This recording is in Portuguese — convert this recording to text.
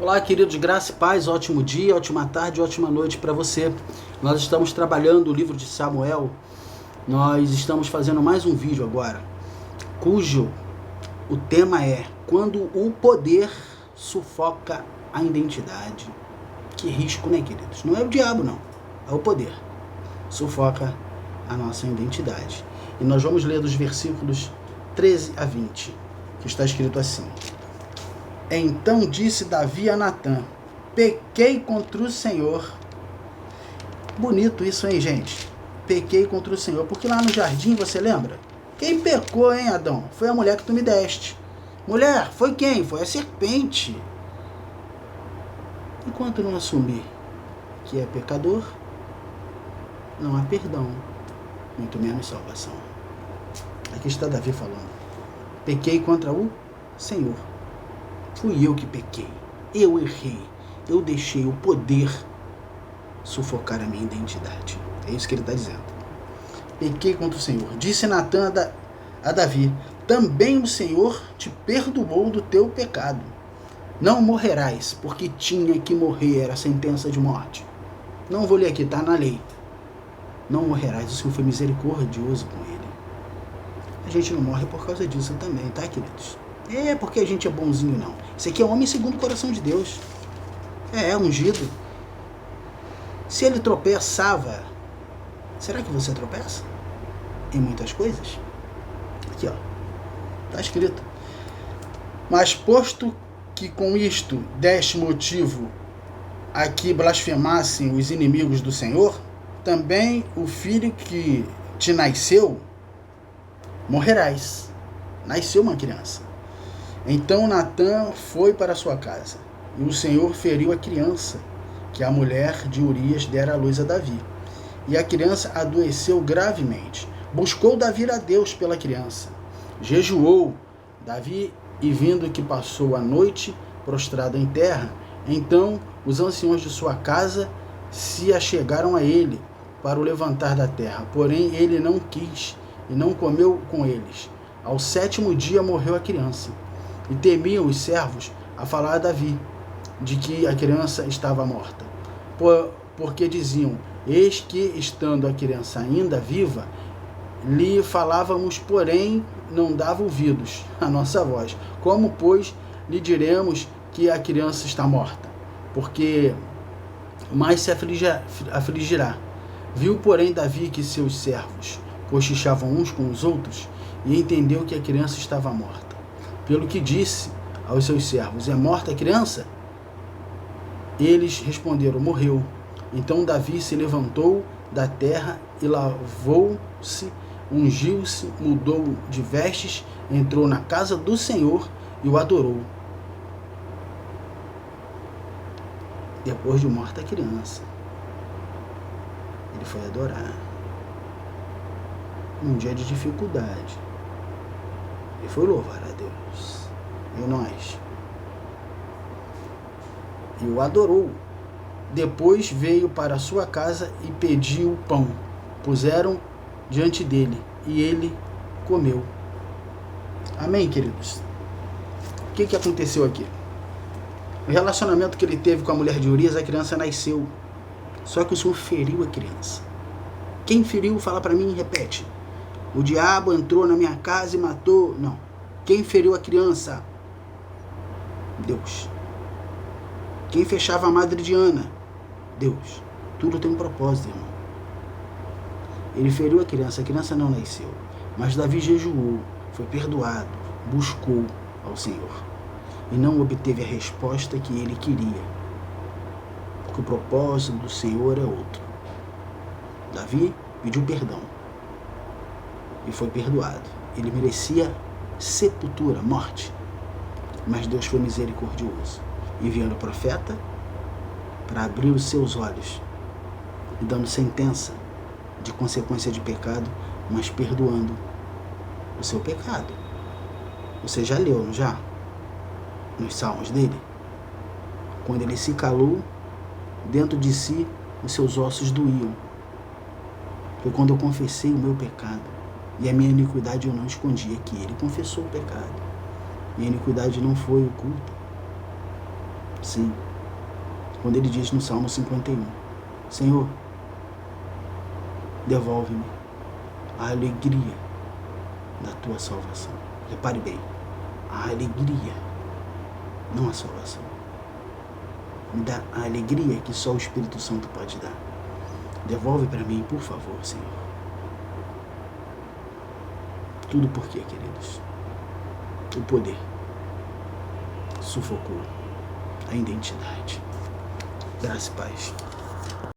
Olá, queridos, graça e paz, ótimo dia, ótima tarde, ótima noite para você. Nós estamos trabalhando o livro de Samuel, nós estamos fazendo mais um vídeo agora, cujo o tema é quando o poder sufoca a identidade. Que risco, né, queridos? Não é o diabo, não, é o poder. Sufoca a nossa identidade. E nós vamos ler dos versículos 13 a 20, que está escrito assim: Então disse Davi a Natã: pequei contra o Senhor. Bonito isso, hein, gente? Pequei contra o Senhor. Porque lá no jardim, você lembra? Quem pecou, hein, Adão? Foi a mulher que tu me deste. Mulher, foi quem? Foi a serpente. Enquanto não assumir que é pecador, não há perdão, muito menos salvação. Aqui está Davi falando: pequei contra o Senhor. Fui eu que pequei, eu errei, eu deixei o poder sufocar a minha identidade. É isso que ele está dizendo. Pequei contra o Senhor. Disse Natã a Davi: também o Senhor te perdoou do teu pecado. Não morrerás, porque tinha que morrer, era a sentença de morte. Não vou ler aqui, está na lei. Não morrerás, o Senhor foi misericordioso com ele. A gente não morre por causa disso também, tá, queridos? É porque a gente é bonzinho, não. Isso aqui é homem segundo o coração de Deus. É ungido. Se ele tropeçava, será que você tropeça? Em muitas coisas? Aqui, ó. Está escrito: mas posto que com isto deste motivo a que blasfemassem os inimigos do Senhor, também o filho que te nasceu morrerás. Nasceu uma criança. Então Natã foi para sua casa, e o Senhor feriu a criança, que a mulher de Urias dera à luz a Davi. E a criança adoeceu gravemente. Buscou Davi a Deus pela criança. Jejuou Davi, e vindo que passou a noite prostrado em terra, então os anciãos de sua casa se achegaram a ele para o levantar da terra. Porém ele não quis, e não comeu com eles. Ao 7º dia morreu a criança. E temiam os servos a falar a Davi de que a criança estava morta. Porque diziam: eis que, estando a criança ainda viva, lhe falávamos, porém não dava ouvidos à nossa voz. Como, pois, lhe diremos que a criança está morta? Porque mais se afligirá. Viu, porém, Davi que seus servos cochichavam uns com os outros, e entendeu que a criança estava morta. Pelo que disse aos seus servos: é morta a criança? Eles responderam: morreu. Então Davi se levantou da terra e lavou-se, ungiu-se, mudou de vestes, entrou na casa do Senhor e o adorou. Depois de morta a criança, ele foi adorar. Num dia de dificuldade, ele foi louvar a Deus. E nós? E o adorou. Depois veio para sua casa e pediu pão. Puseram diante dele e ele comeu. Amém, queridos? O que aconteceu aqui? O relacionamento que ele teve com a mulher de Urias, a criança nasceu. Só que o Senhor feriu a criança. Quem feriu? Fala para mim e repete. O diabo entrou na minha casa e matou. Não. Quem feriu a criança? Deus. Quem fechava a madre de Ana? Deus. Tudo tem um propósito, irmão. Ele feriu a criança não nasceu. Mas Davi jejuou, foi perdoado, buscou ao Senhor. E não obteve a resposta que ele queria. Porque o propósito do Senhor é outro. Davi pediu perdão. E foi perdoado. Ele merecia sepultura, morte. Mas Deus foi misericordioso, enviando o profeta para abrir os seus olhos e dando sentença de consequência de pecado, mas perdoando o seu pecado. Você já leu, não já? Nos salmos dele? Quando ele se calou, dentro de si os seus ossos doíam. Foi quando eu confessei o meu pecado e a minha iniquidade eu não escondi aqui. Ele confessou o pecado e a iniquidade não foi oculta. Sim. Quando ele diz no Salmo 51, Senhor, devolve-me a alegria da tua salvação. Repare bem, a alegria, não a salvação. Me dá a alegria que só o Espírito Santo pode dar. Devolve para mim, por favor, Senhor. Tudo por quê, queridos? O poder sufocou a identidade. Graça e paz.